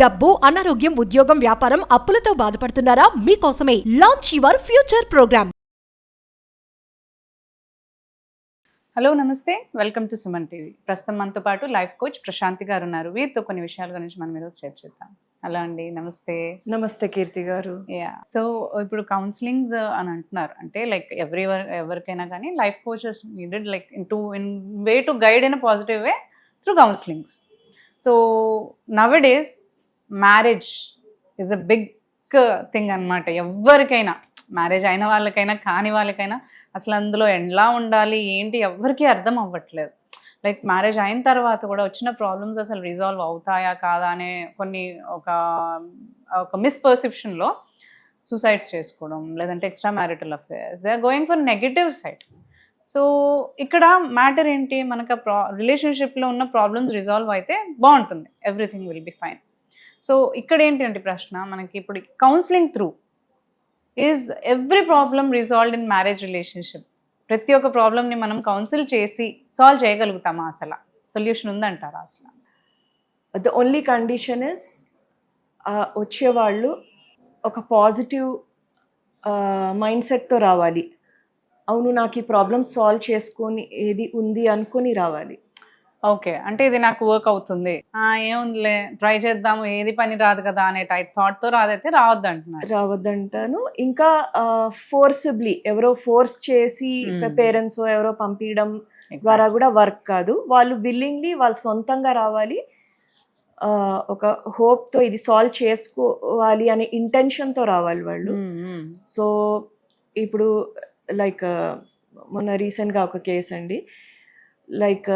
డబ్బు, అనారోగ్యం, ఉద్యోగం, వ్యాపారం, అప్పులతో బాధపడుతున్నారా? మీకోసమే launch your future program. Hello నమస్తే, వెల్కమ్ టు సుమన్ టీవీ. ప్రస్తుతం మనతో పాటు లైఫ్ కోచ్ ప్రశాంతి గారు ఉన్నారు. వీరితో కొన్ని విషయాల గురించి మనం ఈరోజు చర్చిద్దాం. హలో అండి, నమస్తే. నమస్తే కీర్తి గారు. సో ఇప్పుడు కౌన్సిలింగ్స్ అని అంటున్నారు, అంటే లైక్ ఎవరికైనా కానీ life coaches needed like in way to guide in a positive way through counsellings. So nowadays marriage is a big thing అనమాట. ఎవరికైనా, మ్యారేజ్ అయిన వాళ్ళకైనా కాని వాళ్ళకైనా అసలు అందులో ఎలా ఉండాలి ఏంటి ఎవరికి అర్థం అవ్వట్లేదు. లైక్ మ్యారేజ్ అయిన తర్వాత కూడా వచ్చిన ప్రాబ్లమ్స్ అసలు రిజాల్వ్ అవుతాయా కాదా అనే కొన్ని ఒక మిస్పర్సెప్షన్లో సూసైడ్స్ చేసుకోవడం, లేదంటే extra marital affairs, they are going for negative side. So ఇక్కడ మ్యాటర్ ఏంటి, మనకు రిలేషన్షిప్లో ఉన్న ప్రాబ్లమ్స్ రిజాల్వ్ అయితే బాగుంటుంది, everything will be fine. So ఇక్కడ ఏంటంటే ప్రశ్న, మనకి ఇప్పుడు counselling through is every problem resolved in marriage relationship. ప్రతి ఒక్క ప్రాబ్లమ్ని మనం కౌన్సిల్ చేసి సాల్వ్ చేయగలుగుతామా? అసలు సొల్యూషన్ ఉందంటారా? అసలు ద ఓన్లీ కండిషన్ ఇస్ వచ్చేవాళ్ళు ఒక పాజిటివ్ మైండ్ సెట్తో రావాలి. అవును, నాకు ఈ ప్రాబ్లమ్ సాల్వ్ చేసుకొని ఏది ఉంది అనుకొని రావాలి. ఓకే, అంటే ఇది నాకు వర్క్ అవుతుంది, ఏముందిలే ట్రై చేద్దాము, ఏది పని రాదు కదా అనే థాట్తో రావద్దు అంటున్నారు. రావద్దంటాను. ఇంకా ఫోర్సిబ్లీ ఎవరో ఫోర్స్ చేసి పేరెంట్స్ ఎవరో పంపించడం ద్వారా కూడా వర్క్ కాదు. వాళ్ళు విల్లింగ్లీ వాళ్ళు సొంతంగా రావాలి, ఒక హోప్తో ఇది సాల్వ్ చేసుకోవాలి అనే ఇంటెన్షన్తో రావాలి వాళ్ళు. సో ఇప్పుడు లైక్ మొన్న రీసెంట్గా ఒక కేసు అండి, లైక్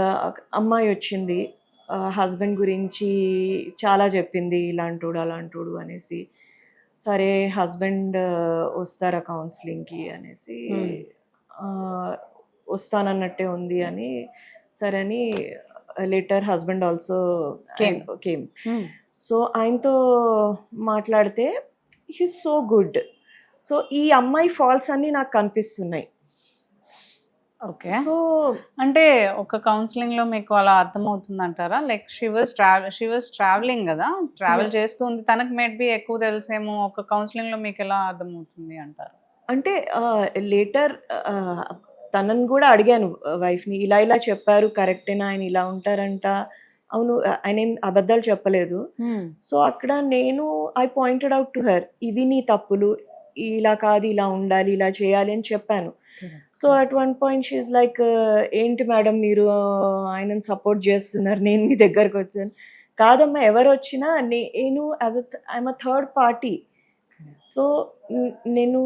అమ్మాయి వచ్చింది, హస్బెండ్ గురించి చాలా చెప్పింది, ఇలాంటోడు అలాంటోడు అనేసి. సరే హస్బెండ్ వస్తారా కౌన్సిలింగ్కి అనేసి, వస్తానన్నట్టే ఉంది అని. సరే అని later husband also came. So ఆయనతో మాట్లాడితే హీస్ సో గుడ్. సో ఈ అమ్మాయి ఫాల్స్ అన్నీ నాకు కనిపిస్తున్నాయి. ఓకే, సో అంటే ఒక కౌన్సిలింగ్ లో మీకు అలా అర్థమవుతుంది అంటారా? లైక్ షీ వాజ్ ట్రావెలింగ్ కదా, ట్రావెల్ చేస్తుంది, తనకు మేబీ ఎక్కువ తెలుసేమో. ఒక కౌన్సిలింగ్ లో మీకు ఎలా అర్థమవుతుంది అంటారు? అంటే లేటర్ తనని కూడా అడిగాను వైఫ్ని, ఇలా చెప్పారు కరెక్టేనా, ఆయన ఇలా ఉంటారంట. అవును, ఆయన ఏం అబద్ధాలు చెప్పలేదు. సో అక్కడ నేను I pointed out to her, ఇవి నీ తప్పులు, ఇలా కాదు, ఇలా ఉండాలి, ఇలా చేయాలి అని చెప్పాను. So at one point she's like, ఏంటి మేడం మీరు ఆయనను సపోర్ట్ చేస్తున్నారు, నేను మీ దగ్గరకు వచ్చాను. కాదమ్మా, ఎవరు వచ్చినా నేను I'm a third party. So నేను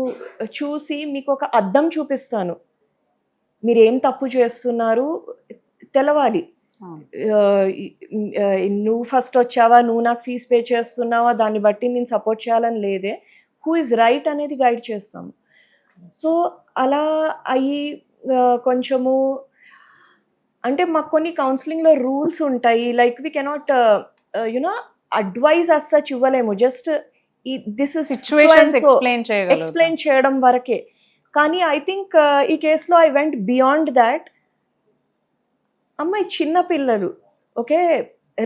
చూసి మీకు ఒక అద్దం చూపిస్తాను, మీరు ఏం తప్పు చేస్తున్నారు తెలవాలి. నువ్వు ఫస్ట్ వచ్చావా, నువ్వు నాకు ఫీజు పే చేస్తున్నావా, దాన్ని బట్టి నేను సపోర్ట్ చేయాలని లేదే, హూ ఇస్ రైట్ అనేది గైడ్ చేస్తాము. సో అలా అయ్యి కొంచెము, అంటే మాకు కొన్ని కౌన్సిలింగ్లో రూల్స్ ఉంటాయి, like we cannot you know advise as such ఇవ్వలేము, just this is situations explain చేయడం వరకే. కానీ ఐ థింక్ ఈ కేసులో ఐ వెంట్ బియాండ్ దాట్. అమ్మాయి చిన్న పిల్లలు, ఓకే,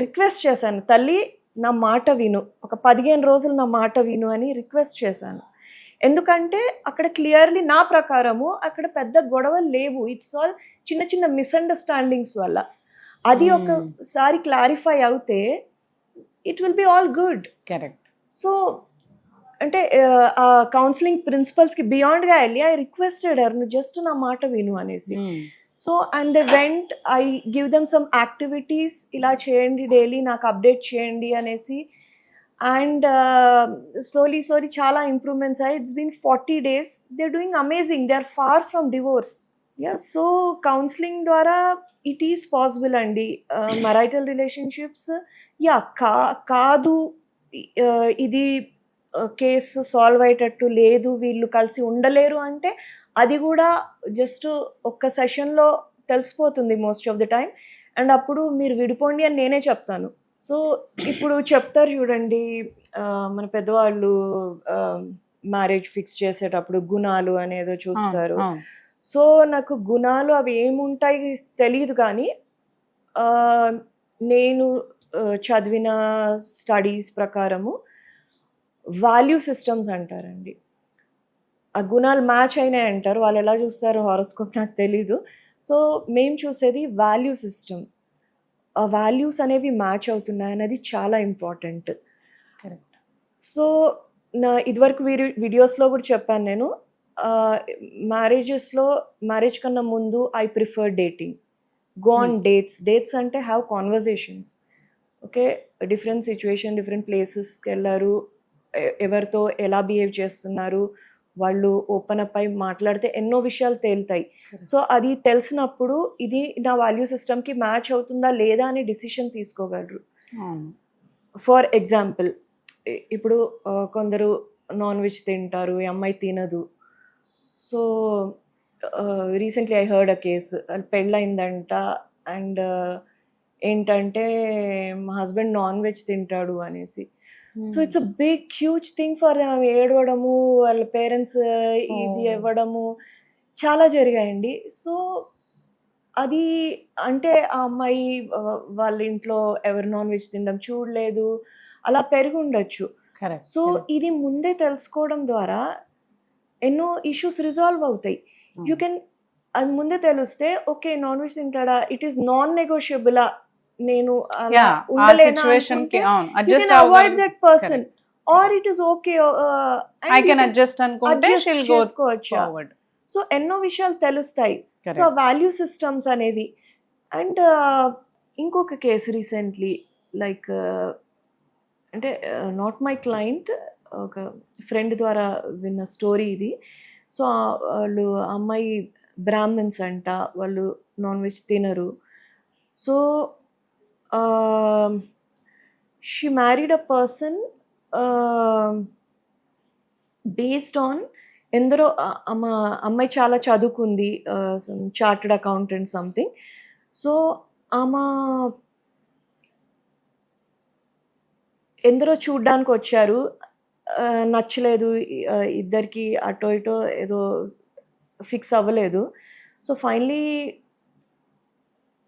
రిక్వెస్ట్ చేశాను, తల్లి నా మాట విను, ఒక 15 రోజులు నా మాట విను అని రిక్వెస్ట్ చేశాను. ఎందుకంటే అక్కడ క్లియర్లీ నా ప్రకారము అక్కడ పెద్ద గొడవలు లేవు, ఇట్స్ ఆల్ చిన్న చిన్న మిస్అండర్స్టాండింగ్స్ వల్ల. అది ఒకసారి క్లారిఫై అవుతే it will be all good. Correct. So అంటే ఆ కౌన్సిలింగ్ ప్రిన్సిపల్స్కి బియాండ్గా వెళ్ళి ఐ రిక్వెస్టెడ్ హర్, నువ్వు జస్ట్ నా మాట విను అనేసి. So and they went, I give them some activities, ఇలా చేయండి, డైలీ నాకు అప్డేట్ చేయండి అనేసి. అండ్ స్లోలీ చాలా ఇంప్రూవ్మెంట్స్ అయ్యాయి. It's been 40 days, they are doing amazing, they are far from divorce. So counselling ద్వారా ఇట్ ఈస్ పాసిబుల్ అండి. Marital relationships కాదు, ఇది కేసు సాల్వ్ అయ్యేటట్టు లేదు, వీళ్ళు కలిసి ఉండలేరు అంటే అది కూడా జస్ట్ ఒక్క సెషన్లో తెలిసిపోతుంది most of the time. And అప్పుడు మీరు విడిపోండి అని నేనే చెప్తాను. సో ఇప్పుడు చెప్తారు చూడండి, మన పెద్దవాళ్ళు మ్యారేజ్ ఫిక్స్ చేసేటప్పుడు గుణాలు అనేదో చూస్తారు. సో నాకు గుణాలు అవి ఏముంటాయి తెలియదు, కానీ నేను చదివిన స్టడీస్ ప్రకారము వాల్యూ సిస్టమ్స్ అంటారండి. ఆ గుణాలు మ్యాచ్ అయినాయి అంటారు, వాళ్ళు ఎలా చూస్తారు హారోస్కోప్ నాకు తెలీదు. సో మేము చూసేది వాల్యూ సిస్టమ్, ఆ వాల్యూస్ అనేవి మ్యాచ్ అవుతున్నాయి అనేది చాలా ఇంపార్టెంట్. కరెక్ట్. సో నా ఇదివరకు వీడియోస్లో కూడా చెప్పాను నేను, మ్యారేజ్ కన్నా ముందు I prefer dating, go on dates అంటే have conversations. Okay, different situation, different ప్లేసెస్కి వెళ్ళారు, ఎవరితో ఎలా బిహేవ్ చేస్తున్నారు, వాళ్ళు ఓపెన్ అప్ అయి మాట్లాడితే ఎన్నో విషయాలు తేలుతాయి. సో అది తెలిసినప్పుడు ఇది నా వాల్యూ సిస్టమ్కి మ్యాచ్ అవుతుందా లేదా అని డిసిషన్ తీసుకోగలరు. ఫర్ ఎగ్జాంపుల్, ఇప్పుడు కొందరు నాన్ వెజ్ తింటారు, ఈ అమ్మాయి తినదు. So recently I heard a case, పెళ్ళయిందంట అండ్ ఏంటంటే మా హస్బెండ్ నాన్ వెజ్ తింటాడు అనేసి. So it's a big huge thing for ఏడవడము, వాళ్ళ పేరెంట్స్ ఇది ఇవ్వడము చాలా జరిగాయండి. సో అది అంటే ఆ అమ్మాయి వాళ్ళ ఇంట్లో ఎవరు నాన్ వెజ్ తినడం చూడలేదు, అలా పెరిగి ఉండొచ్చు. సో ఇది ముందే తెలుసుకోవడం ద్వారా ఎన్నో ఇష్యూస్ రిజాల్వ్ అవుతాయి. యూ కెన్, అది ముందే తెలిస్తే ఓకే నాన్ వెజ్ తింటాడా, ఇట్ ఈస్ నాన్ నెగోషియబుల్, నేను avoid that person, or it is okay చేసుకోవచ్చు. సో ఎన్నో విషయాలు తెలుస్తాయి. సో ఆ వాల్యూ సిస్టమ్స్ అనేవి. అండ్ ఇంకొక కేసు రీసెంట్లీ, లైక్ అంటే నాట్ మై క్లయింట్, ఒక ఫ్రెండ్ ద్వారా విన్న స్టోరీ ఇది. సో వాళ్ళు అమ్మాయి బ్రాహ్మణ్స్ అంట, వాళ్ళు నాన్ వెజ్ తినరు. So she married a person based on ఎందరో అమ్మాయి చాలా చదువుకుంది, చార్టెడ్ అకౌంటెంట్ సంథింగ్. సో ఆమె ఎందరో చూడ్డానికి వచ్చారు, నచ్చలేదు, ఇద్దరికి అటో ఇటో ఏదో ఫిక్స్ అవ్వలేదు. సో ఫైనలీ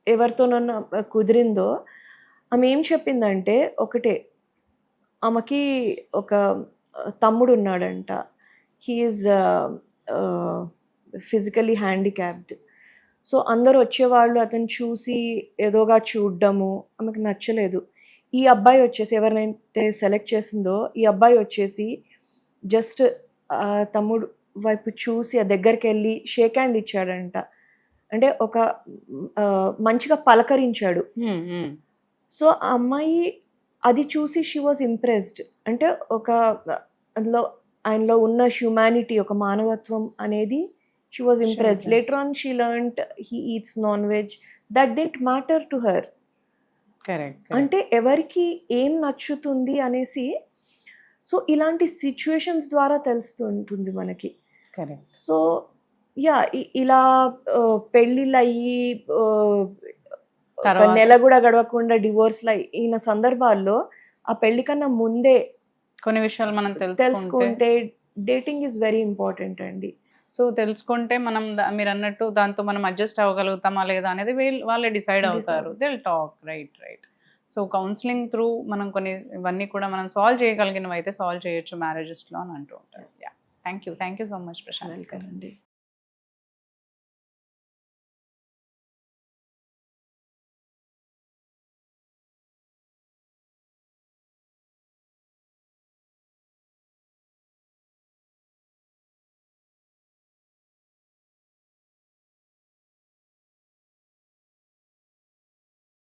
ఎవరితోనన్నా కుదిరిందో ఆమె ఏం చెప్పిందంటే ఒకటే, ఆమెకి ఒక తమ్ముడు ఉన్నాడంట, హీఈస్ ఫిజికలీ హ్యాండిక్యాప్డ్. సో అందరూ వచ్చేవాళ్ళు అతను చూసి ఏదోగా చూడడము ఆమెకు నచ్చలేదు. ఈ అబ్బాయి వచ్చేసి, ఎవరినైతే సెలెక్ట్ చేసిందో ఈ అబ్బాయి వచ్చేసి జస్ట్ తమ్ముడు వైపు చూసి ఆ దగ్గరికి వెళ్ళి షేక్ హ్యాండ్ ఇచ్చాడంట, అంటే ఒక మంచిగా పలకరించాడు. సో ఆ అమ్మాయి అది చూసి షీ వాజ్ ఇంప్రెస్డ్, అంటే ఒక అందులో ఆయనలో ఉన్న హ్యూమానిటీ, ఒక మానవత్వం అనేది she was impressed. Later on she learned he eats non veg, that didn't matter to her. అంటే ఎవరికి ఏం నచ్చుతుంది అనేసి, సో ఇలాంటి సిచ్యువేషన్స్ ద్వారా తెలుస్తుంటుంది మనకి. సో యా, ఇలా పెళ్ళిళ్ళు అయ్యి నెల కూడా గడవకుండా డివోర్స్లు అయిన సందర్భాల్లో ఆ పెళ్లి కన్నా ముందే కొన్ని విషయాలు మనం తెలుసుకుంటే డేటింగ్ ఈజ్ వెరీ ఇంపార్టెంట్ అండి. సో తెలుసుకుంటే మనం మీరు అన్నట్టు దాంతో మనం అడ్జస్ట్ అవ్వగలుగుతామా లేదా అనేది వాళ్ళే డిసైడ్ అవుతారు. They will talk. Right. So counselling through మనం కొన్ని ఇవన్నీ కూడా మనం సాల్వ్ చేయగలిగినవి అయితే సాల్వ్ చేయొచ్చు మ్యారేజెస్లో అని అంటూ ఉంటారు. Thank you so much Prashanth. Welcome అండి.